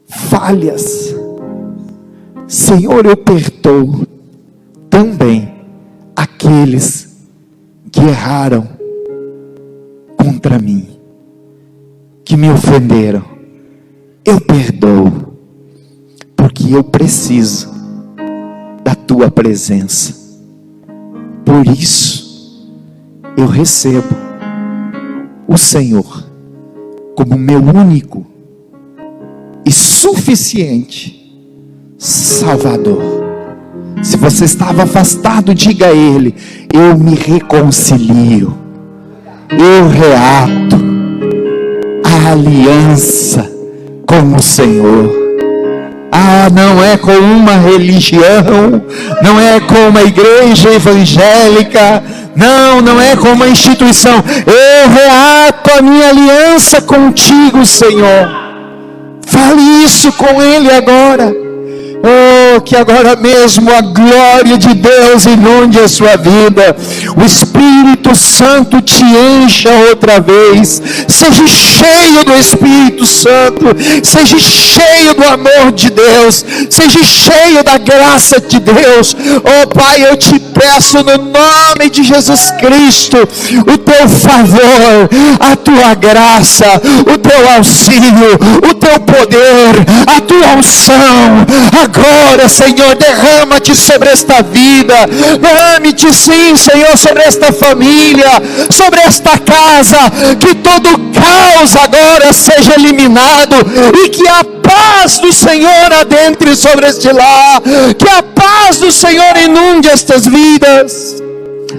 falhas. Senhor, eu perdoo também aqueles que erraram contra mim, que me ofenderam. Eu perdoo, porque eu preciso da tua presença. Por isso, eu recebo o Senhor como meu único e suficiente Salvador. Se você estava afastado, diga a Ele: eu me reconcilio, eu reato a aliança com o Senhor. Não é com uma religião, não é com uma igreja evangélica, não é com uma instituição. Eu reato a minha aliança contigo, Senhor. Fale isso com Ele agora. Oh, que agora mesmo a glória de Deus inunde a sua vida. O Espírito Santo te encha outra vez. Seja cheio do Espírito Santo. Seja cheio do amor de Deus. Seja cheio da graça de Deus. Oh Pai, eu te peço no nome de Jesus Cristo, o teu favor, a tua graça, o teu auxílio, o teu poder, a tua unção. Agora, Senhor, derrama-te sobre esta vida, derrame-te sim, Senhor, sobre esta família, sobre esta casa, que todo caos agora seja eliminado, e que a paz do Senhor adentre sobre este lar, que a paz do Senhor inunde estas vidas,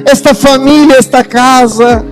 esta família, esta casa.